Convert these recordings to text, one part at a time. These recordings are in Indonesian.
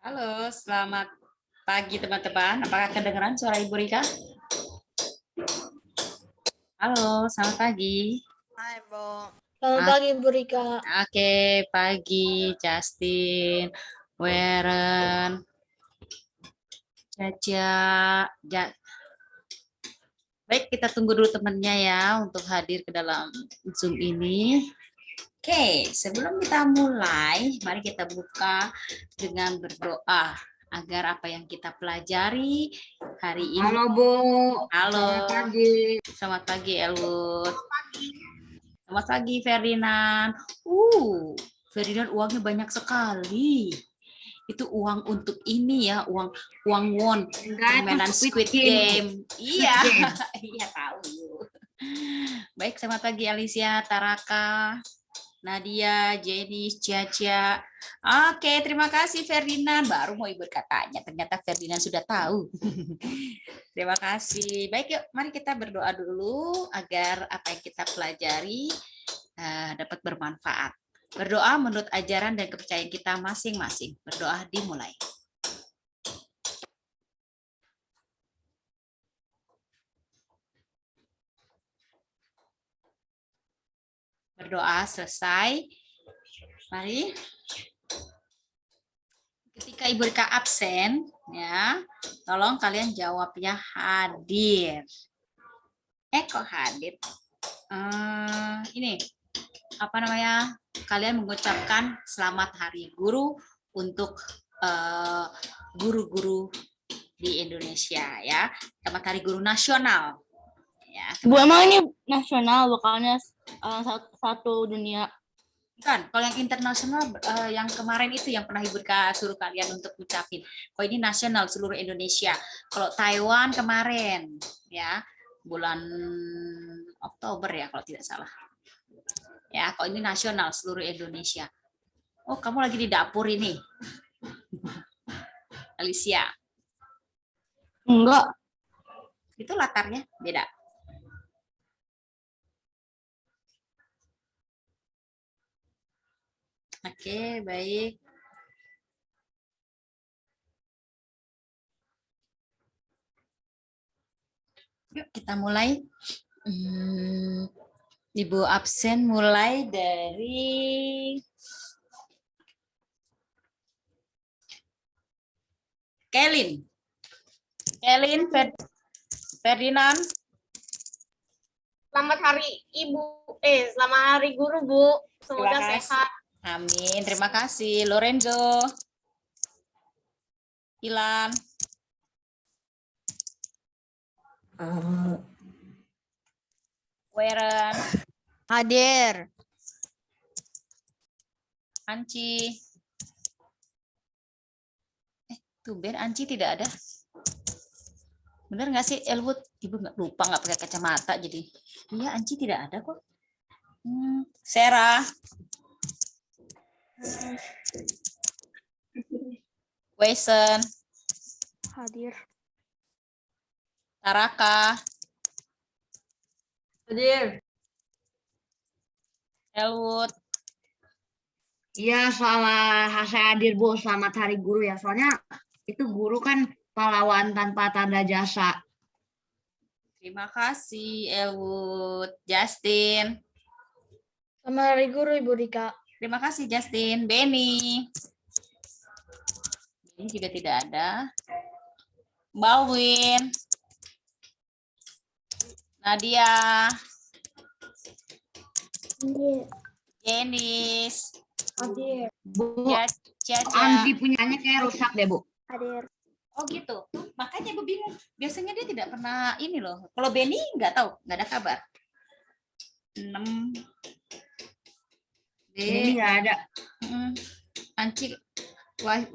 Halo, selamat pagi teman-teman. Apakah kedengeran suara Ibu Rika? Halo, selamat pagi. Hai, Bo. Selamat pagi, Bu Rika. Oke, pagi Justin, Weren, Caca. Baik, kita tunggu dulu temannya ya untuk hadir ke dalam Zoom ini. Oke, sebelum kita mulai, mari kita buka dengan berdoa agar apa yang kita pelajari hari ini. Halo, Bu. Halo. Selamat pagi. Selamat pagi, Elwood. Selamat pagi, Ferdinand. Ferdinand uangnya banyak sekali. Itu uang untuk ini ya, uang won, permainan Squid Game. Iya, iya tahu. Baik, selamat pagi Alicia, Taraka, Nadia, Jenny, Caca. Oke, terima kasih Ferdinand. Baru mau Ibu katanya, ternyata Ferdinand sudah tahu. Terima kasih. Baik, yuk mari kita berdoa dulu agar apa yang kita pelajari dapat bermanfaat. Berdoa menurut ajaran dan kepercayaan kita masing-masing. Berdoa dimulai. Berdoa selesai. Mari. Ketika Ibu Rika absen, ya, tolong kalian jawabnya hadir. Kok hadir? Ini apa namanya? Kalian mengucapkan selamat Hari Guru untuk guru-guru di Indonesia, ya. Selamat Hari Guru Nasional. Ya, Bu, emang ini nasional, bukannya satu dunia? Bukan, kalau yang internasional yang kemarin itu yang pernah Ibu Rika suruh kalian untuk ucapin. Kalau ini nasional seluruh Indonesia. Kalau Taiwan kemarin ya bulan Oktober ya kalau tidak salah. Ya, kalau ini nasional seluruh Indonesia. Oh, kamu lagi di dapur ini. Alicia. Enggak. Itu latarnya beda. Oke, baik. Yuk kita mulai. Ibu absen mulai dari Kelin. Ferdinand. Selamat hari Ibu. Selamat hari Guru, Bu. Semoga sehat. Amin. Terima kasih. Lorenzo. Ilan. Weren. Hadir. Anci. Tumben Anci tidak ada. Bener nggak sih Elwood? Ibu nggak lupa nggak pakai kacamata jadi. Iya Anci tidak ada kok. Sarah. Wesen. Hadir. Taraka. Hadir. Elwood. Iya, saya hadir, Bu. Selamat Hari Guru ya. Soalnya itu guru kan pahlawan tanpa tanda jasa. Terima kasih Elwood. Justin. Selamat Hari Guru, Ibu Rika. Terima kasih Justin. Benny. Benny juga tidak ada. Balwin. Nadia. Hadir. Jenis. Hadir. Bu, Caca. Anji punyanya kayak rusak deh, Bu. Hadir. Oh gitu. Makanya Ibu bingung. Biasanya dia tidak pernah ini loh. Kalau Benny nggak tahu, nggak ada kabar. 6. Ini nggak ada. Anci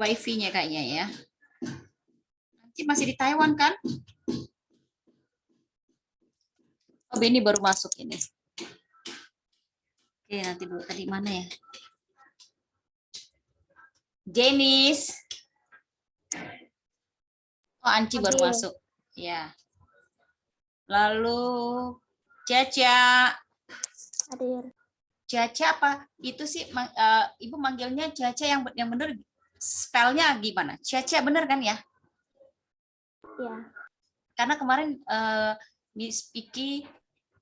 wifi-nya kayaknya ya. Anci masih di Taiwan kan? Oh, Benny baru masuk ini. Oke, nanti dulu tadi mana ya? Jenis. Oh, Anci baru masuk. Ya. Lalu Caca. Hadir. Caca apa? Itu sih Ibu manggilnya Caca yang benar spellnya gimana? Cia bener kan ya? Ya. Karena kemarin Miss Vicky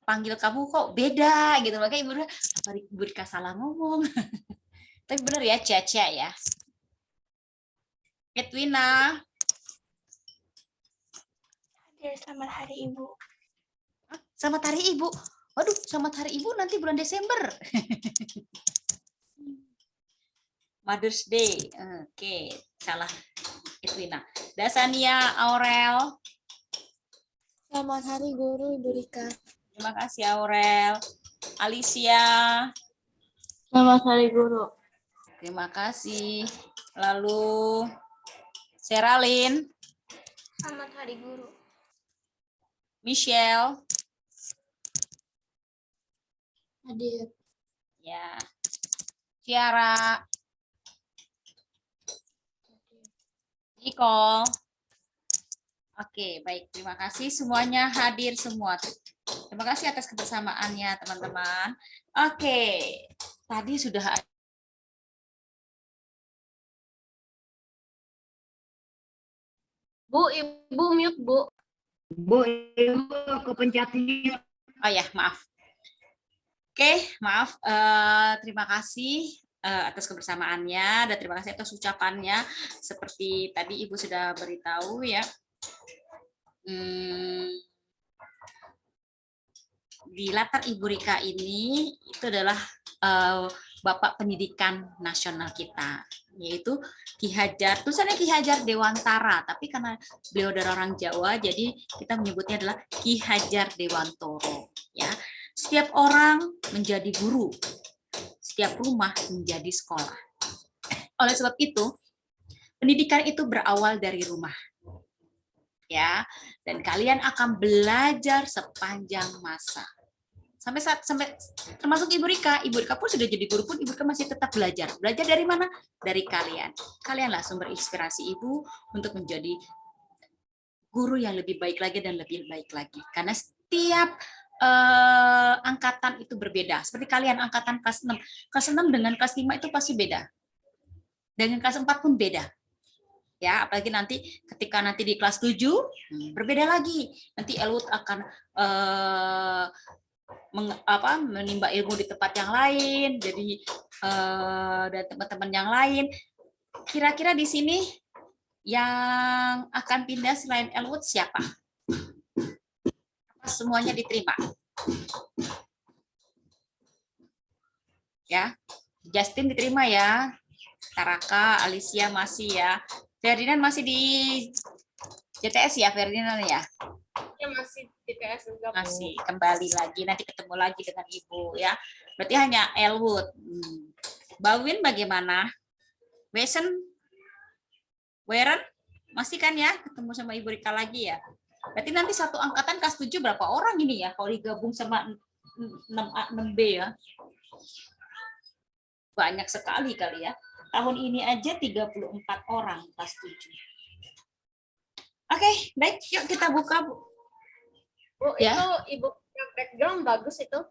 panggil kamu kok beda gitu, makanya Ibu apa Ibu Rika salah ngomong. Tapi bener ya, Cia ya. Edwina. Selamat Hari Ibu. Selamat Hari Ibu. Waduh, selamat Hari Ibu nanti bulan Desember. Mother's Day. Oke, salah Edwina. Dasania Aurel. Selamat Hari Guru Ibu Rika. Terima kasih Aurel. Alicia. Selamat Hari Guru. Terima kasih. Lalu Seralin. Selamat Hari Guru. Michelle. Hadir. Ya. Ciara. Nicole. Oke, baik. Terima kasih semuanya hadir semua. Terima kasih atas kebersamaannya, teman-teman. Oke, tadi sudah Bu, Ibu mute, Bu. Bu, Ibu kepencet mute. oh ya, maaf. Oke, maaf. Terima kasih atas kebersamaannya dan terima kasih atas ucapannya. Seperti tadi Ibu sudah beritahu ya. Di latar Ibu Rika ini itu adalah Bapak Pendidikan Nasional kita, yaitu Ki Hajar, tulisannya Ki Hajar Dewantara, tapi karena beliau dari orang Jawa, jadi kita menyebutnya adalah Ki Hajar Dewantoro. Ya, setiap orang menjadi guru, setiap rumah menjadi sekolah. Oleh sebab itu, pendidikan itu berawal dari rumah. Ya, dan kalian akan belajar sepanjang masa. Sampai termasuk Ibu Rika pun sudah jadi guru pun Ibu Rika masih tetap belajar. Belajar dari mana? Dari kalian. Kalianlah sumber inspirasi Ibu untuk menjadi guru yang lebih baik lagi dan lebih baik lagi. Karena setiap angkatan itu berbeda. Seperti kalian angkatan kelas 6. Kelas 6 dengan kelas 5 itu pasti beda. Dengan kelas 4 pun beda. Ya, apalagi nanti ketika nanti di kelas 7 berbeda lagi. Nanti Elwood akan menimba ilmu di tempat yang lain, jadi dan teman-teman yang lain. Kira-kira di sini yang akan pindah selain Elwood siapa? Semuanya diterima. Ya, Justin diterima ya. Taraka, Alicia masih ya. Ferdinand masih di JTS ya, Ferdinand ya. Ya masih TPS juga, Bu. Masih kembali lagi, nanti ketemu lagi dengan Ibu ya. Berarti hanya Elwood. Bawin bagaimana? Weren masih kan ya, ketemu sama Ibu Rika lagi ya. Berarti nanti satu angkatan kelas 7 berapa orang ini ya kalau digabung sama 6A 6B ya. Banyak sekali kali ya. Tahun ini aja 34 orang kelas 7. Oke, baik, yuk kita buka, Bu. Bu, Ya. itu Ibu background bagus itu.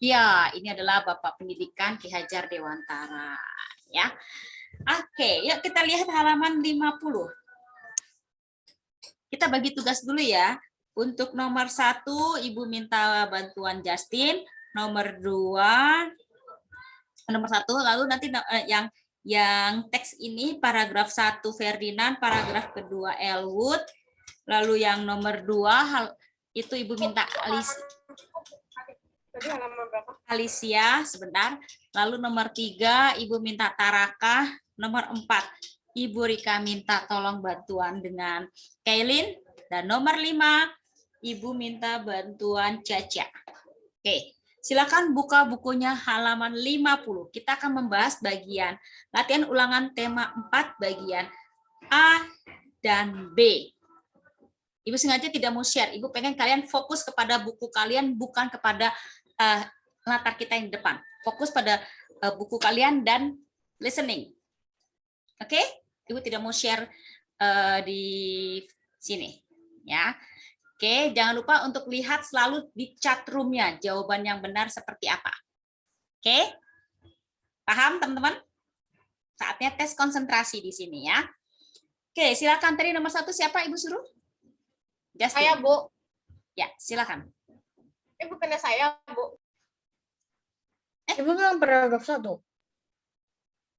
Ya, ini adalah Bapak Pendidikan Ki Hajar Dewantara. Ya. Oke, yuk kita lihat halaman 50. Kita bagi tugas dulu ya. Untuk nomor 1, Ibu minta bantuan Justin. Nomor 1, lalu nanti yang teks ini paragraf 1 Ferdinand, paragraf kedua Elwood. Lalu yang nomor 2 itu Ibu minta Alicia sebentar. Lalu nomor 3 Ibu minta Taraka. Nomor 4 Ibu Rika minta tolong bantuan dengan Kailin. Dan nomor 5 Ibu minta bantuan Caca. Oke, silakan buka bukunya halaman 50. Kita akan membahas bagian latihan ulangan tema 4 bagian A dan B. Ibu sengaja tidak mau share. Ibu pengen kalian fokus kepada buku kalian, bukan kepada latar kita yang di depan. Fokus pada buku kalian dan listening. Oke? Ibu tidak mau share di sini. Ya. Oke, jangan lupa untuk lihat selalu di chat room-nya jawaban yang benar seperti apa. Oke? Paham, teman-teman? Saatnya tes konsentrasi di sini ya. Oke, silakan tadi nomor 1 siapa Ibu suruh? Justin. Saya, Bu. Ya, silakan. Bukannya saya, Bu. Ibu bilang paragraf 1.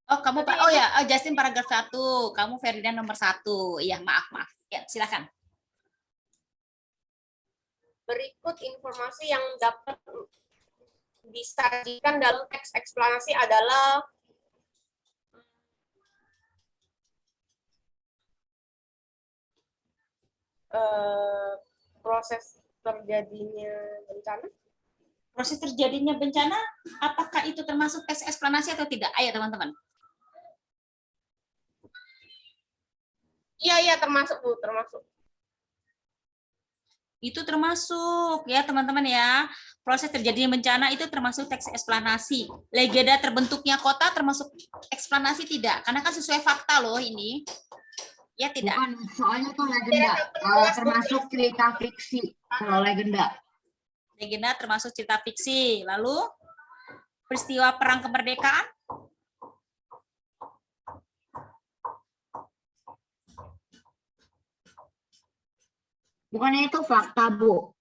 Oh, kamu Berarti oh ya, Justin paragraf 1, kamu Ferdinand nomor 1. Iya, maaf. Ya, silakan. Berikut informasi yang dapat disajikan dalam teks eksplanasi adalah proses terjadinya bencana. Proses terjadinya bencana, apakah itu termasuk teks eksplanasi atau tidak? Ayo teman-teman. Iya, termasuk, Bu, termasuk. Itu termasuk ya teman-teman ya. Proses terjadinya bencana itu termasuk teks eksplanasi. Legenda terbentuknya kota termasuk eksplanasi tidak? Karena kan sesuai fakta loh ini. Ya tidak. Bukan, soalnya itu legenda. Termasuk cerita fiksi kalau legenda. Legenda termasuk cerita fiksi. Lalu peristiwa perang kemerdekaan. Bukannya itu fakta, Bu.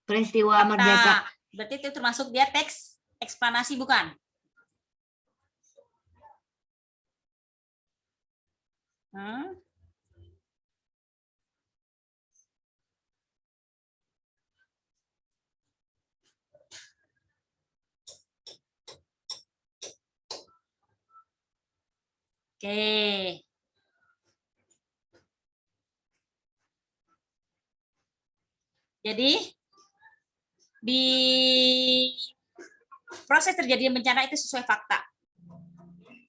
Peristiwa Fakta. merdeka. Berarti itu termasuk dia teks eksplanasi bukan? Oke. Jadi di proses terjadinya bencana itu sesuai fakta.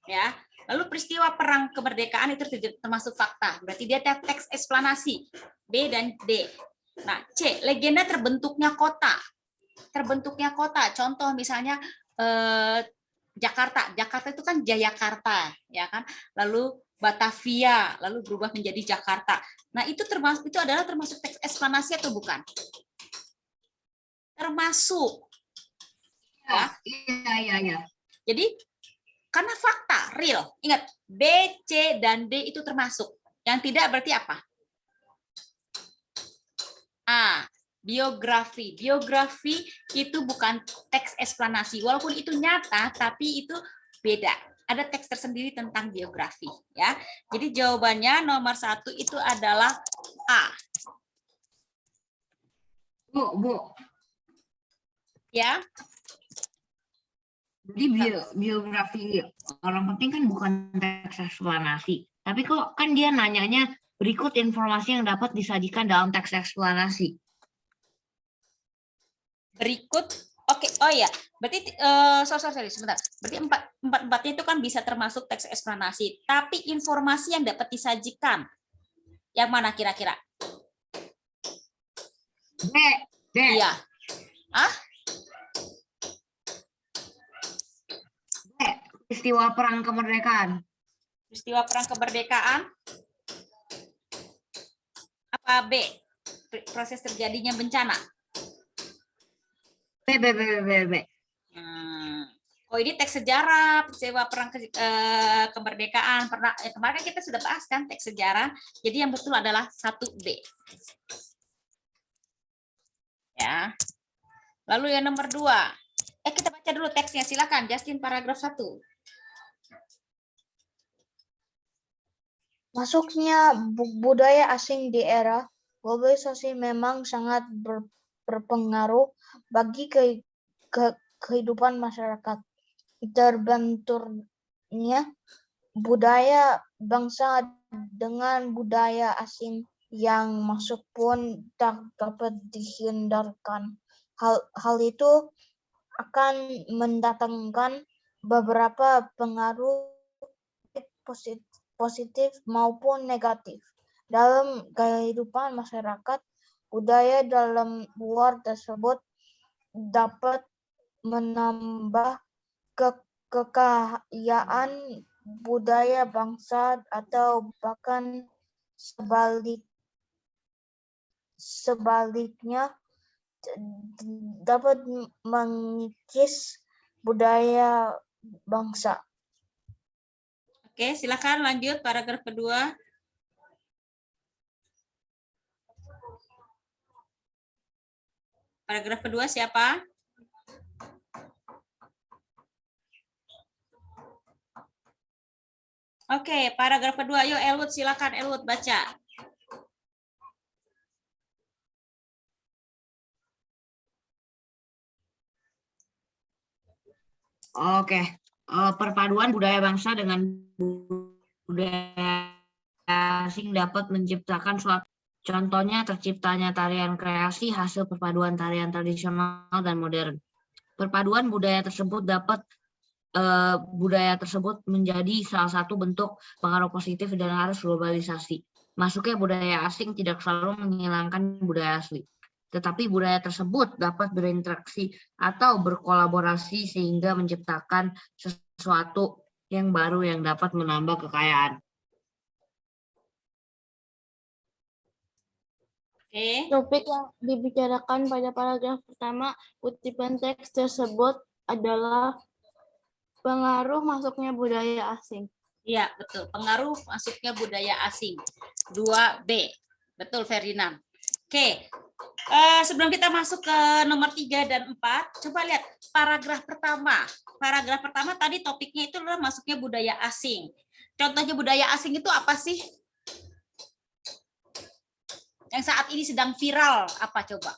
Ya. Lalu peristiwa perang kemerdekaan itu termasuk fakta. Berarti dia teks eksplanasi. B dan D. Nah, C, legenda terbentuknya kota. Terbentuknya kota. Contoh misalnya Jakarta. Jakarta itu kan Jayakarta, ya kan? Lalu Batavia, lalu berubah menjadi Jakarta. Nah, itu adalah termasuk teks eksplanasi atau bukan? Termasuk. Iya. Jadi karena fakta, real. Ingat, B, C, dan D itu termasuk. Yang tidak berarti apa? A, biografi. Biografi itu bukan teks eksplanasi. Walaupun itu nyata, tapi itu beda. Ada teks tersendiri tentang biografi. Ya. Jadi jawabannya nomor 1 itu adalah A. Bu. Ya. Jadi biografi orang penting kan bukan teks eksplanasi. Tapi kok kan dia nanyanya berikut informasi yang dapat disajikan dalam teks eksplanasi. Berikut, oke, oh ya, berarti sorry, sebentar. Berarti empat-empatnya itu kan bisa termasuk teks eksplanasi. Tapi informasi yang dapat disajikan, yang mana kira-kira? D. Iya. Peristiwa perang kemerdekaan. Peristiwa perang kemerdekaan. Apa B? Proses terjadinya bencana. B. Oh, ini teks sejarah, peristiwa perang kemerdekaan. Kemarin kita sudah bahas kan teks sejarah. Jadi yang betul adalah 1B. Ya. Lalu yang nomor 2. Kita baca dulu teksnya. Silakan, Justin, paragraf 1. Masuknya budaya asing di era globalisasi memang sangat berpengaruh bagi kehidupan masyarakat. Terbenturnya budaya bangsa dengan budaya asing yang masuk pun tak dapat dihindarkan. Hal itu akan mendatangkan beberapa pengaruh positif maupun negatif dalam kehidupan masyarakat. Budaya dalam luar tersebut dapat menambah kekayaan budaya bangsa atau bahkan sebaliknya dapat mengikis budaya bangsa. Oke, silakan lanjut paragraf kedua. Paragraf kedua siapa? Oke, paragraf kedua. Yuk, Elwood, silakan Elwood baca. Oke, perpaduan budaya bangsa dengan budaya asing dapat menciptakan suatu. Contohnya terciptanya tarian kreasi hasil perpaduan tarian tradisional dan modern. Perpaduan budaya tersebut menjadi salah satu bentuk pengaruh positif dan arus globalisasi. Masuknya budaya asing tidak selalu menghilangkan budaya asli, tetapi budaya tersebut dapat berinteraksi atau berkolaborasi sehingga menciptakan sesuatu yang baru yang dapat menambah kekayaan. Oke. Topik yang dibicarakan pada paragraf pertama, kutipan teks tersebut adalah pengaruh masuknya budaya asing. Iya, betul. Pengaruh masuknya budaya asing. 2B. Betul, Ferdinand. Oke. Sebelum kita masuk ke nomor 3 dan 4, coba lihat paragraf pertama. Paragraf pertama tadi topiknya itu adalah masuknya budaya asing. Contohnya budaya asing itu apa sih? Yang saat ini sedang viral, apa coba?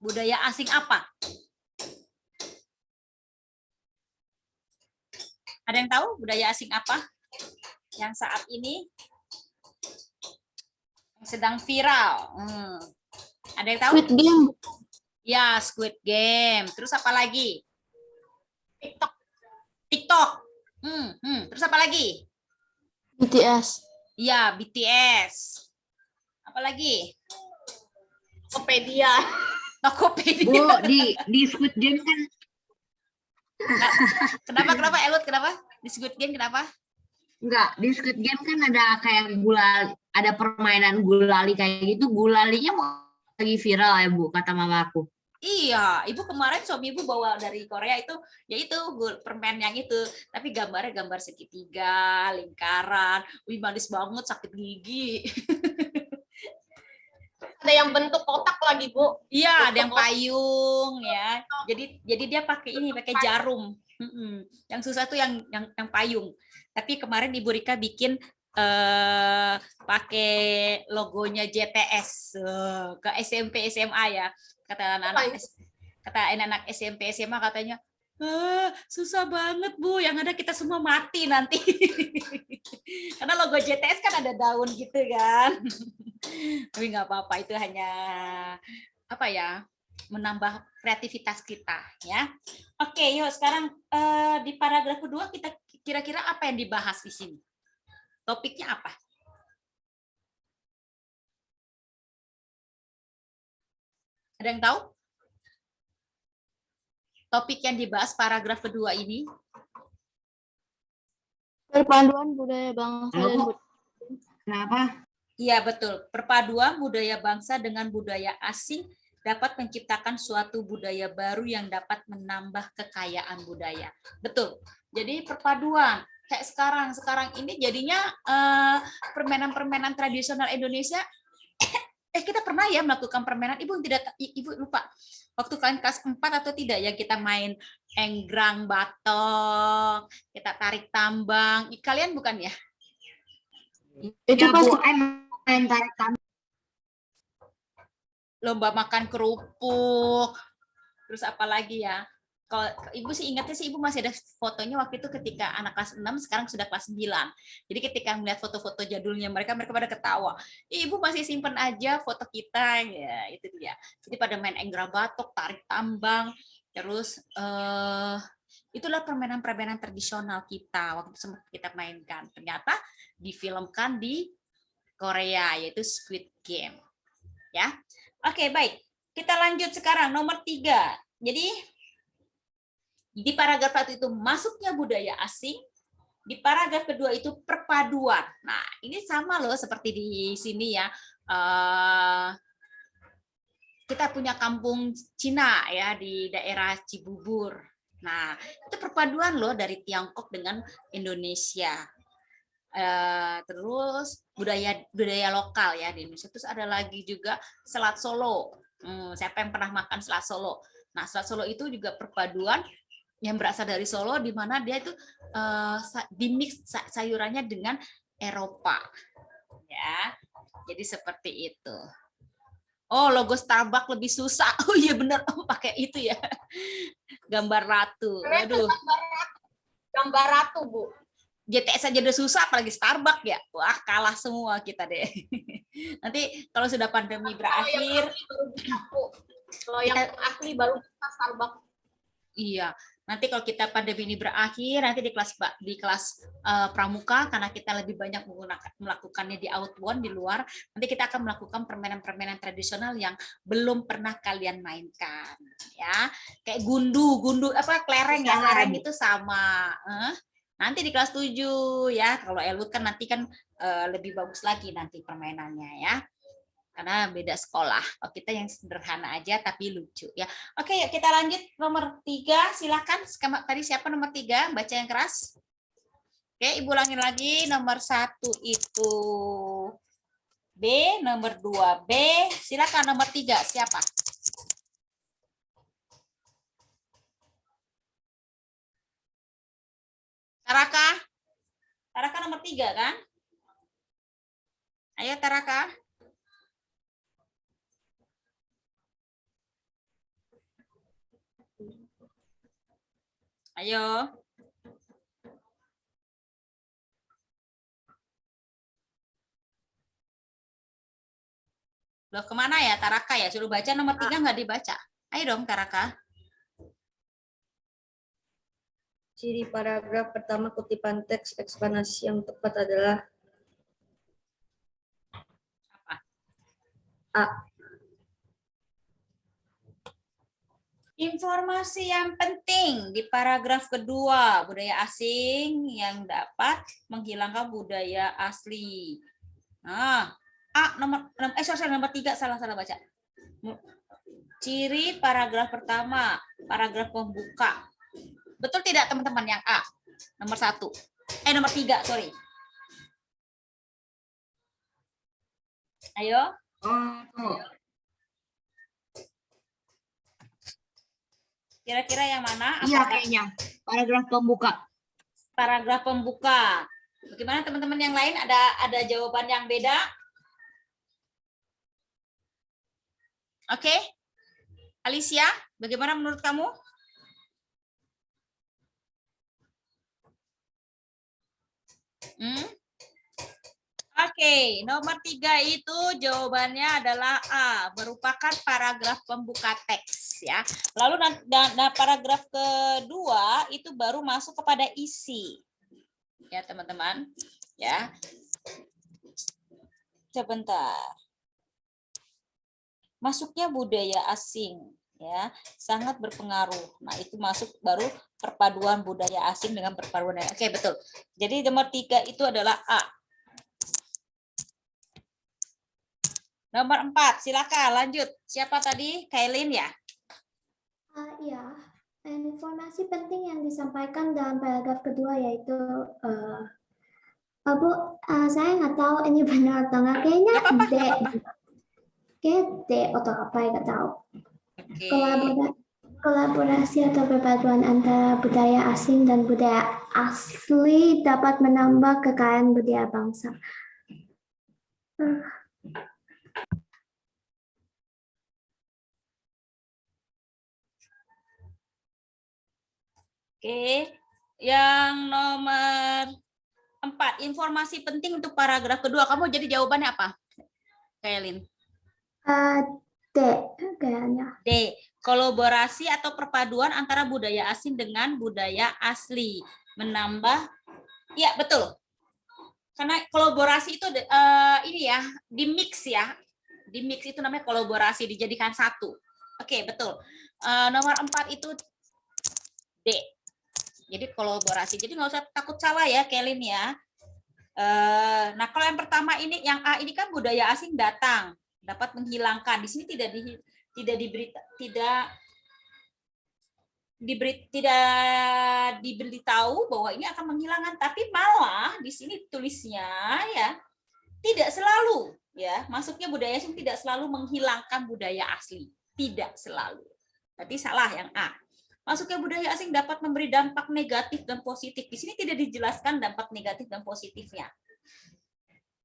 Budaya asing apa? Ada yang tahu budaya asing apa? Yang saat ini sedang viral. Ada yang tahu? Squid Game. Ya, Squid Game. Terus apa lagi? TikTok. TikTok. Terus apa lagi? BTS. Ya, BTS. Apa lagi? Tokopedia. Tokopedia. Bu, di Squid Game kan Kenapa Elwood? Kenapa? Di Squid Game kenapa? enggak, di Squid Game kan ada kayak gulali, ada permainan gulali kayak gitu. Gulalinya mau lagi viral ya, Bu, kata mama aku. Iya, ibu kemarin suami ibu bawa dari Korea itu, yaitu permen yang itu, tapi gambarnya gambar segitiga, lingkaran, wih manis banget, sakit gigi. Ada yang bentuk kotak lagi, Bu. Iya, ada yang payung ya. Jadi dia pakai ini, pakai jarum. Yang susah tuh yang payung. Tapi kemarin Ibu Rika bikin pakai logonya JTS ke SMP SMA ya. Kata anak-anak SMP SMA katanya, susah banget Bu, yang ada kita semua mati nanti. Karena logo JTS kan ada daun gitu kan. Tapi nggak apa-apa, itu hanya apa ya, menambah kreativitas kita ya. Oke, yuk sekarang di paragraf kedua kita kira-kira apa yang dibahas di sini? Topiknya apa? Ada yang tahu? Topik yang dibahas paragraf kedua ini? Perpaduan budaya bangsa dan Kenapa? Kenapa? Iya, betul. Perpaduan budaya bangsa dengan budaya asing dapat menciptakan suatu budaya baru yang dapat menambah kekayaan budaya. Betul. Jadi perpaduan kayak sekarang ini jadinya permainan-permainan tradisional Indonesia. Kita pernah ya melakukan permainan. Ibu lupa. Waktu kalian kelas 4 atau tidak ya kita main enggrang batok, kita tarik tambang. Kalian bukan ya? itu Ya, pas Bu, main tarik tambang. Lomba makan kerupuk. Terus apa lagi ya? Kalau Ibu sih ingatnya sih Ibu masih ada fotonya waktu itu ketika anak kelas 6, sekarang sudah kelas 9. Jadi ketika melihat foto-foto jadulnya mereka pada ketawa. Ibu masih simpen aja foto kita ya, itu dia. Jadi pada main enggrang batok, tarik tambang, terus itulah permainan-permainan tradisional kita waktu sempat kita mainkan. Ternyata difilmkan di Korea yaitu Squid Game. Ya. Oke, baik. Kita lanjut sekarang nomor 3. Jadi di paragraf 1 itu masuknya budaya asing, di paragraf kedua itu perpaduan. Nah, ini sama loh seperti di sini ya. Kita punya kampung Cina ya di daerah Cibubur. Nah, itu perpaduan loh dari Tiongkok dengan Indonesia. Terus budaya lokal ya di Indonesia. Terus ada lagi juga selat Solo. Siapa yang pernah makan selat Solo? Nah, selat Solo itu juga perpaduan yang berasal dari Solo, di mana dia itu dimix sayurannya dengan Eropa. Ya, jadi seperti itu. Oh, logo Starbucks lebih susah. Oh iya benar, pakai itu ya. Gambar ratu. Waduh. Gambar ratu, Bu. JTS aja udah susah, apalagi Starbucks ya. Wah, kalah semua kita deh. Nanti kalau sudah pandemi berakhir, kalau yang asli baru bisa Starbucks. iya. Nanti kalau kita pandemi ini berakhir, nanti di kelas pramuka, karena kita lebih banyak melakukannya di outbound di luar, nanti kita akan melakukan permainan-permainan tradisional yang belum pernah kalian mainkan, ya. Kayak gundu apa kelereng ya, kelereng itu sama. Nanti di kelas 7 ya. Kalau Elwood kan nanti kan lebih bagus lagi nanti permainannya ya. Karena beda sekolah. Oh, kita yang sederhana aja tapi lucu ya. Oke, yuk kita lanjut nomor 3. Silakan. Tadi siapa nomor 3? Baca yang keras. Oke, Ibu ulangin lagi. Nomor 1 itu B, nomor 2 B. Silakan nomor 3 siapa? Taraka. Taraka nomor 3 kan? Ayo Taraka. Ayo. Loh, kemana ya Taraka ya? Suruh baca nomor 3 nggak dibaca. Ayo dong Taraka. Ciri paragraf pertama kutipan teks eksplanasi yang tepat adalah Apa? A. Informasi yang penting di paragraf kedua, budaya asing yang dapat menghilangkan budaya asli. Nah, nomor 3 salah baca. Ciri paragraf pertama, paragraf pembuka. Betul tidak teman-teman yang A? Nomor 1. Nomor 3, sorry. Ayo. Kira-kira yang mana? Iya kayaknya. Paragraf pembuka. Paragraf pembuka. Bagaimana teman-teman yang lain? Ada jawaban yang beda? Oke. Alicia, bagaimana menurut kamu? Oke, nomor 3 itu jawabannya adalah A, merupakan paragraf pembuka teks ya. Lalu paragraf kedua itu baru masuk kepada isi. Ya, teman-teman. Ya. Sebentar. Masuknya budaya asing ya, sangat berpengaruh. Nah, itu masuk baru perpaduan budaya asing dengan perpaduan. Oke, betul. Jadi nomor 3 itu adalah A. Nomor 4, silakan lanjut. Siapa tadi? Kailin ya? Ya, informasi penting yang disampaikan dalam paragraf kedua yaitu, Bu, saya nggak tahu ini benar atau nggak. Kayaknya D. Kayak D atau apa, nggak tahu. Kolaborasi atau perpaduan antara budaya asing dan budaya asli dapat menambah kekayaan budaya bangsa. Oke, yang nomor 4, informasi penting untuk paragraf kedua. Kamu jadi jawabannya apa, Kailin? D kayaknya. D, kolaborasi atau perpaduan antara budaya asing dengan budaya asli. Menambah, ya betul. Karena kolaborasi itu ini ya, di-mix ya. Di-mix itu namanya kolaborasi, dijadikan satu. Oke, betul. Nomor 4 itu D. Jadi kolaborasi. Jadi nggak usah takut salah ya, Kelin ya. Nah, kalau yang pertama ini, yang A ini kan budaya asing datang, dapat menghilangkan. Di sini tidak tidak diberitahu bahwa ini akan menghilangkan, tapi malah di sini tulisnya ya tidak selalu ya, masuknya budaya asing tidak selalu menghilangkan budaya asli, tidak selalu. Berarti salah yang A. Masuknya budaya asing dapat memberi dampak negatif dan positif. Di sini tidak dijelaskan dampak negatif dan positifnya.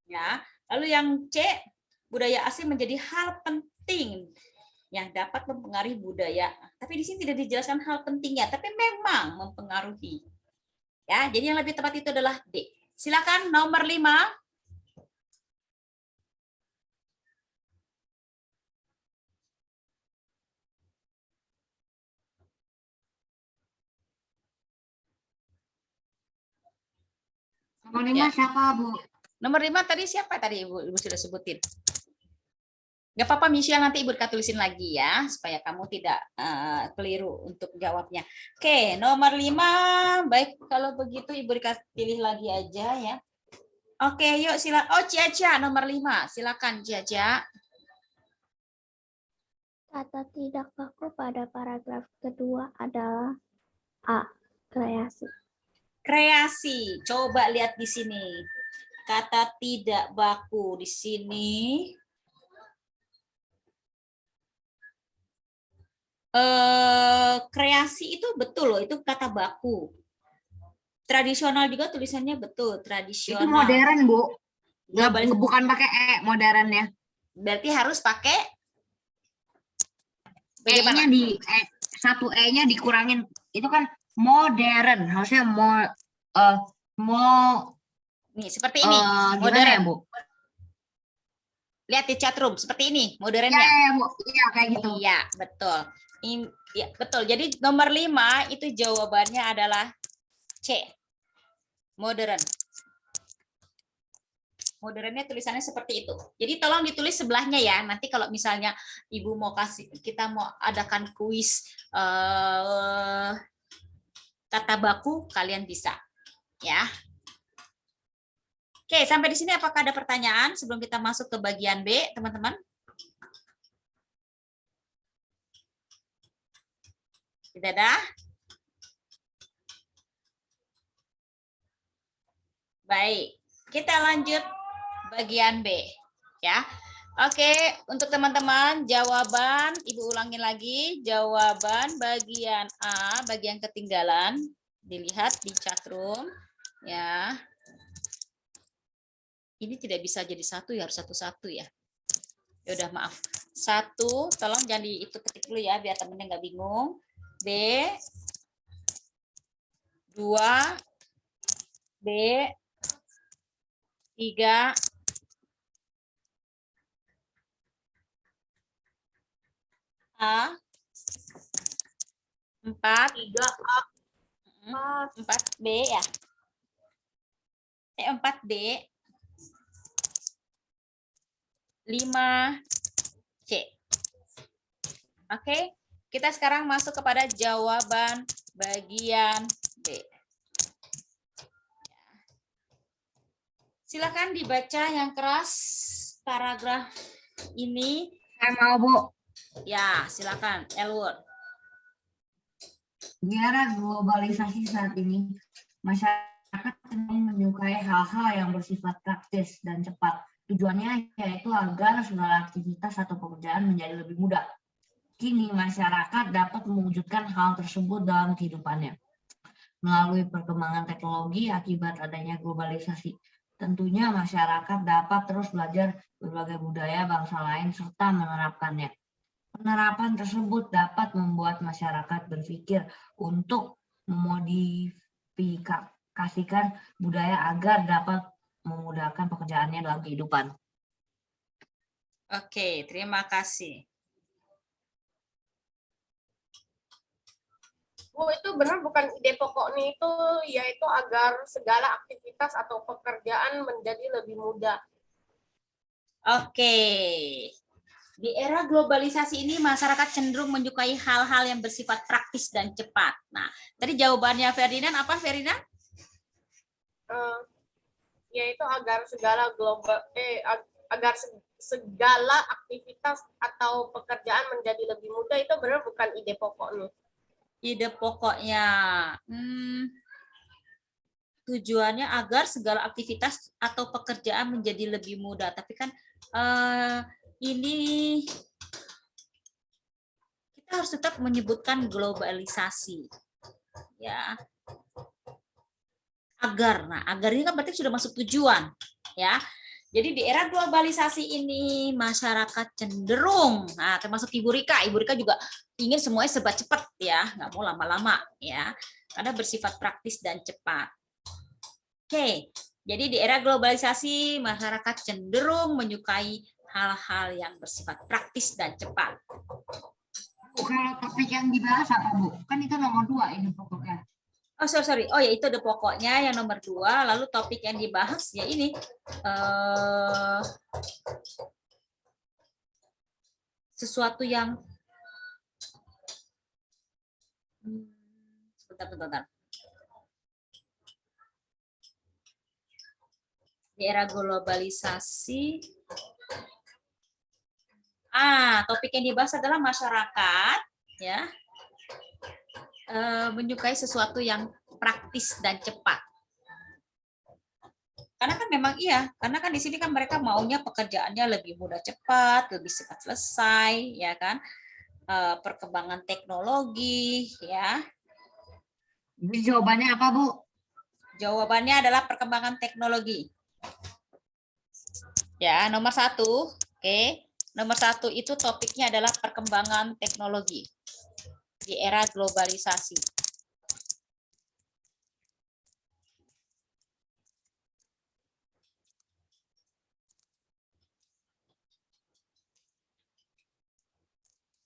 Ya, lalu yang C, budaya asing menjadi hal penting yang dapat mempengaruhi budaya. Tapi di sini tidak dijelaskan hal pentingnya, tapi memang mempengaruhi. Ya, jadi yang lebih tepat itu adalah D. Silakan nomor 5. Nomor 5 siapa, Bu? Nomor 5 tadi siapa tadi Ibu sudah sebutin? Gak apa-apa Michelle, nanti Ibu tulisin lagi ya, supaya kamu tidak keliru untuk jawabnya. Oke, nomor 5. Baik, kalau begitu Ibu pilih lagi aja ya. Oke, yuk silakan. Oh, Ciaca, nomor 5. Silakan Ciaca. Kata tidak baku pada paragraf kedua adalah A. Kreasi. Kreasi. Coba lihat di sini. Kata tidak baku di sini. Kreasi itu betul loh, itu kata baku. Tradisional juga tulisannya betul, tradisional. Itu modern, Bu. Nggak boleh. Bukan pakai E modern ya. Berarti harus pakai E-nya satu E-nya dikurangin. Itu kan modern, harusnya nih seperti ini, gimana modern. ya, Bu? Lihat di chatroom seperti ini, modernnya. Iya, Bu. Iya, kayak gitu. Iya, betul. Ya, betul. Jadi nomor 5 itu jawabannya adalah C. Modern. Modernnya tulisannya seperti itu. Jadi tolong ditulis sebelahnya ya. Nanti kalau misalnya Ibu mau kita mau adakan kuis kata baku, kalian bisa. Ya. Oke, sampai di sini apakah ada pertanyaan sebelum kita masuk ke bagian B, teman-teman? Tidak ada? Baik, kita lanjut bagian B ya. Oke, untuk teman-teman jawaban Ibu ulangin lagi, jawaban bagian A, bagian ketinggalan dilihat di chatroom ya. Ini tidak bisa jadi satu ya, harus satu-satu ya. Ya udah maaf. 1, tolong jangan itu ketik dulu ya biar temennya nggak bingung. B 2 B 3 A 4 3A 4 B ya. 4 B 5 C. Oke, kita sekarang masuk kepada jawaban bagian B. Silakan dibaca yang keras paragraf ini. Saya mau, Bu. Ya, silakan, Elwood. Di era globalisasi saat ini, masyarakat cenderung menyukai hal-hal yang bersifat praktis dan cepat. Tujuannya yaitu agar segala aktivitas atau pekerjaan menjadi lebih mudah. Kini masyarakat dapat mewujudkan hal tersebut dalam kehidupannya melalui perkembangan teknologi akibat adanya globalisasi. Tentunya masyarakat dapat terus belajar berbagai budaya bangsa lain serta menerapkannya. Penerapan tersebut dapat membuat masyarakat berpikir untuk memodifikasikan budaya agar dapat memudahkan pekerjaannya dalam kehidupan. Oke, terima kasih. Bu, itu benar bukan ide pokoknya itu, yaitu agar segala aktivitas atau pekerjaan menjadi lebih mudah. Oke. Di era globalisasi ini masyarakat cenderung menyukai hal-hal yang bersifat praktis dan cepat. Nah, tadi jawabannya Ferdinand apa, Ferdinand? Yaitu agar segala segala aktivitas atau pekerjaan menjadi lebih mudah, itu benar bukan ide pokoknya. ide pokoknya. Tujuannya agar segala aktivitas atau pekerjaan menjadi lebih mudah. Tapi kan ini kita harus tetap menyebutkan globalisasi. Ya. Agar. Nah, agar ini kan berarti sudah masuk tujuan, ya. Jadi di era globalisasi ini masyarakat cenderung, nah termasuk Ibu Rika juga ingin semuanya serba cepat ya, nggak mau lama-lama ya, karena bersifat praktis dan cepat. Oke, jadi di era globalisasi masyarakat cenderung menyukai hal-hal yang bersifat praktis dan cepat. Kalau topik yang dibahas apa, Bu? Kan itu nomor 2 ini pokoknya. Oh, sorry. Oh ya, itu ada pokoknya yang nomor 2. Lalu topik yang dibahas ya ini. Sesuatu yang... Sebentar. Di era globalisasi. Topik yang dibahas adalah masyarakat, ya. Menyukai sesuatu yang praktis dan cepat. Karena kan memang iya, karena kan di sini kan mereka maunya pekerjaannya lebih mudah cepat, lebih cepat selesai, ya kan? Perkembangan teknologi, ya. Jadi jawabannya apa, Bu? Jawabannya adalah perkembangan teknologi. Ya, nomor 1, oke. Nomor 1 itu topiknya adalah perkembangan teknologi di era globalisasi.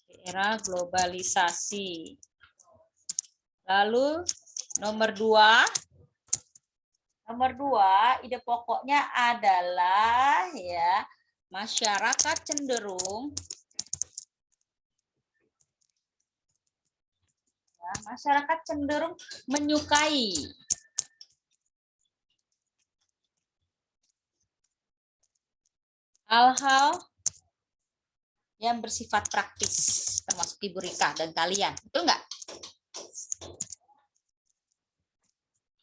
Di era globalisasi. Lalu nomor 2, ide pokoknya adalah ya masyarakat cenderung menyukai hal-hal yang bersifat praktis, termasuk Ibu Rika dan kalian. Betul nggak?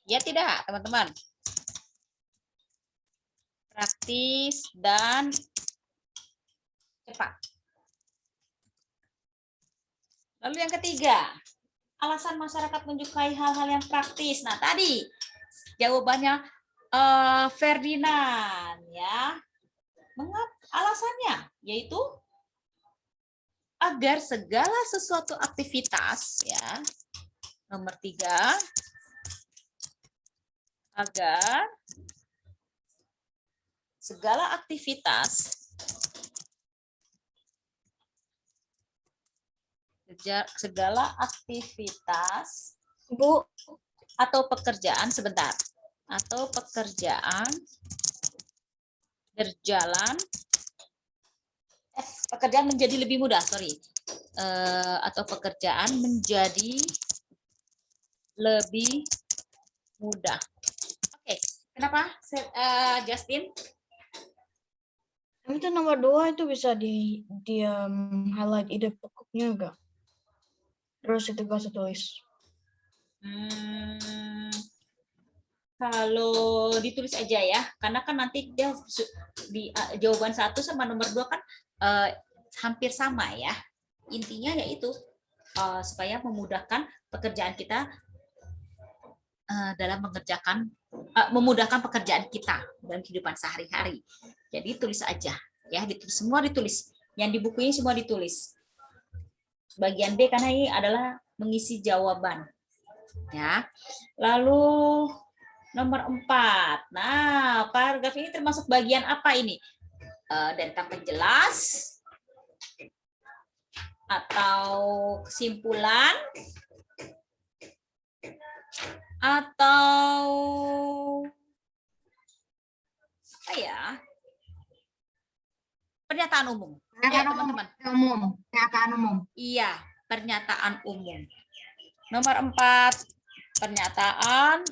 Ya tidak, teman-teman? Praktis dan cepat. Lalu yang ketiga, alasan masyarakat menyukai hal-hal yang praktis. Nah, tadi jawabannya Ferdinand ya. Mengapa alasannya? Yaitu agar segala sesuatu aktivitas ya. Nomor 3, agar segala aktivitas Bu, atau pekerjaan sebentar atau pekerjaan pekerjaan menjadi lebih mudah, atau pekerjaan menjadi lebih mudah. Oke, kenapa Justin? itu nomor 2 itu bisa di highlight ide pokoknya enggak? Terus itu gak usah tulis. Kalau ditulis aja ya, karena kan nanti dia di jawaban 1 sama nomor 2 kan hampir sama ya. Intinya yaitu supaya memudahkan pekerjaan kita dalam memudahkan pekerjaan kita dalam kehidupan sehari-hari. Jadi tulis aja ya, semua ditulis. Yang di buku ini semua ditulis. Bagian B karena ini adalah mengisi jawaban. Ya. Lalu nomor 4. Nah, paragraf ini termasuk bagian apa ini? Data penjelas atau kesimpulan atau apa ya? Pernyataan umum. Ya, teman-teman. Pernyataan umum. Iya, pernyataan umum. Nomor 4, pernyataan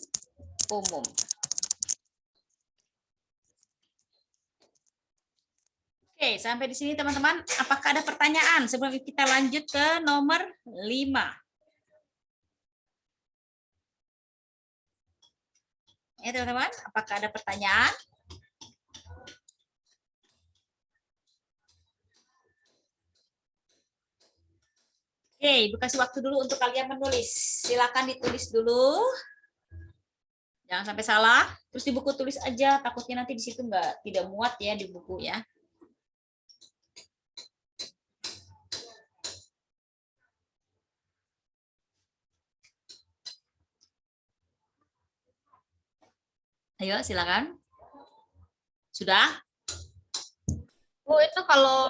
umum. Oke, sampai di sini teman-teman. Apakah ada pertanyaan sebelum kita lanjut ke nomor 5? Ya teman-teman, apakah ada pertanyaan? Oke, Ibu kasih waktu dulu untuk kalian menulis. Silakan ditulis dulu. Jangan sampai salah. Terus di buku tulis aja, takutnya nanti di situ tidak muat ya di buku ya. Ayo, silakan. Sudah? Bu, itu kalau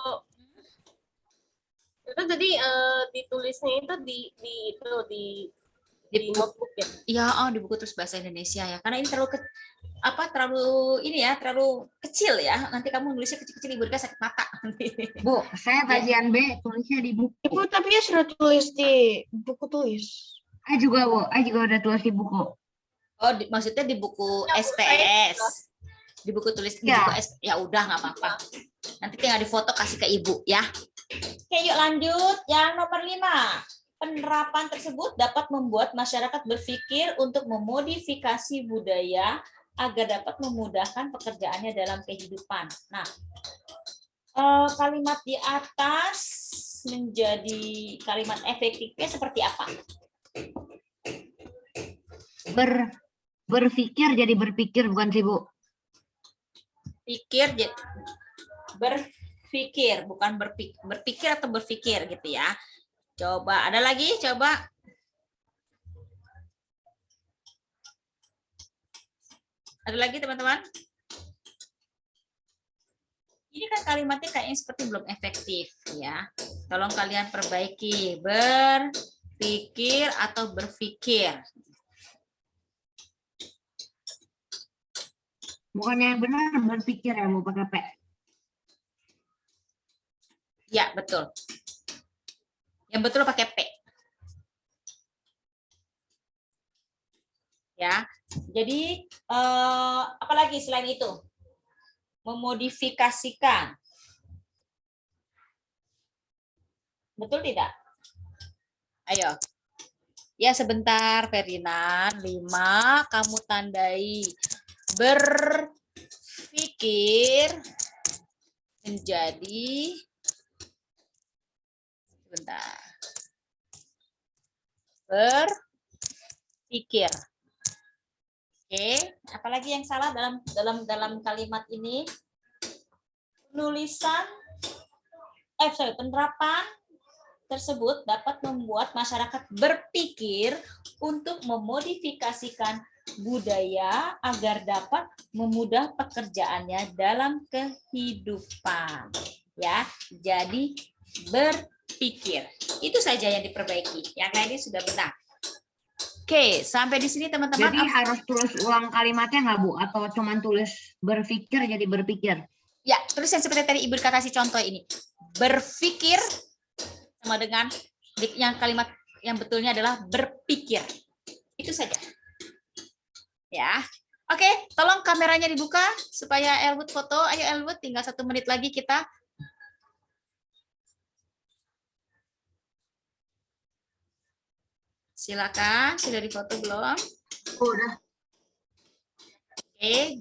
itu tadi ditulisnya itu di notebook ya. Iya, di buku terus bahasa Indonesia ya. Karena ini terlalu kecil ya. Nanti kamu nulisnya kecil-kecil, Ibu Rika sakit mata. Bu, saya bagian B tulisnya di buku. Ibu, tapi ya sudah tulis di buku tulis. A juga, Bu. A juga udah tulis di buku. Oh, maksudnya di buku Ya, SPS. Di buku tulis di Ya. buku ya udah nggak apa-apa. Nanti tinggal difoto kasih ke Ibu ya. Oke, yuk lanjut. Yang nomor 5. Penerapan tersebut dapat membuat masyarakat berpikir untuk memodifikasi budaya agar dapat memudahkan pekerjaannya dalam kehidupan. Nah, kalimat di atas menjadi kalimat efektifnya seperti apa? Berpikir jadi berpikir, bukan sih, Bu? Berpikir, bukan berpikir atau berpikir gitu ya. Coba, ada lagi? Coba. Ada lagi teman-teman? Ini kan kalimatnya kayaknya seperti belum efektif ya. Tolong kalian perbaiki. Berpikir atau berpikir. Bukannya yang benar berpikir ya, Bu, pakai P. Ya, betul. Yang betul pakai P. Ya. Jadi apa lagi selain itu? Memodifikasikan. Betul tidak? Ayo. Ya, sebentar Ferdinand. 5 kamu tandai berpikir menjadi sebentar. Berpikir. Oke, apalagi yang salah dalam kalimat ini? Penerapan tersebut dapat membuat masyarakat berpikir untuk memodifikasikan budaya agar dapat memudah pekerjaannya dalam kehidupan. Ya, jadi berpikir. Itu saja yang diperbaiki. Yang lainnya sudah benar. Oke, sampai di sini teman-teman. Jadi harus tulis ulang kalimatnya nggak, Bu? Atau cuma tulis berpikir jadi berpikir? Ya, tulis yang seperti tadi Ibu Rika kasih contoh ini. Berpikir sama dengan yang kalimat yang betulnya adalah berpikir. Itu saja. Ya. Oke, tolong kameranya dibuka supaya Elwood foto. Ayo Elwood, tinggal 1 menit lagi kita. Silakan, sudah difoto belum? Udah. Oke,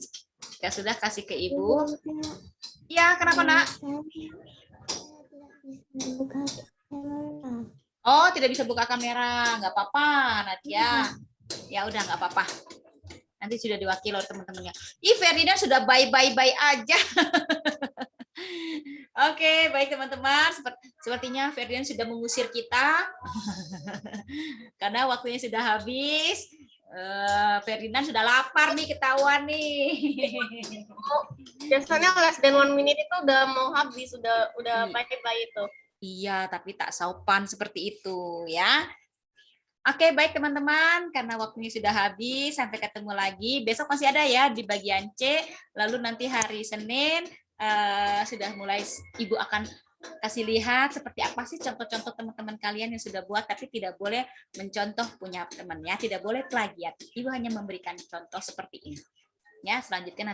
jika sudah kasih ke Ibu. Ya, kenapa nak? Oh, tidak bisa buka kamera, nggak apa-apa, Nadia. Ya udah nggak apa-apa. Nanti sudah diwakili oleh teman-temannya. Ih, Ferdinand sudah bye aja. Oke, baik teman-teman. Sepertinya Ferdinand sudah mengusir kita. Karena waktunya sudah habis. Ferdinand sudah lapar nih, ketahuan nih. Biasanya less than 1 minute itu udah mau habis, udah bye-bye itu. Iya, tapi tak sopan seperti itu ya. Oke, baik teman-teman, karena waktunya sudah habis, sampai ketemu lagi. Besok masih ada ya di bagian C, lalu nanti hari Senin sudah mulai Ibu akan kasih lihat seperti apa sih contoh-contoh teman-teman kalian yang sudah buat, tapi tidak boleh mencontoh punya temannya, tidak boleh plagiat. Ibu hanya memberikan contoh seperti ini. Ya, selanjutnya nanti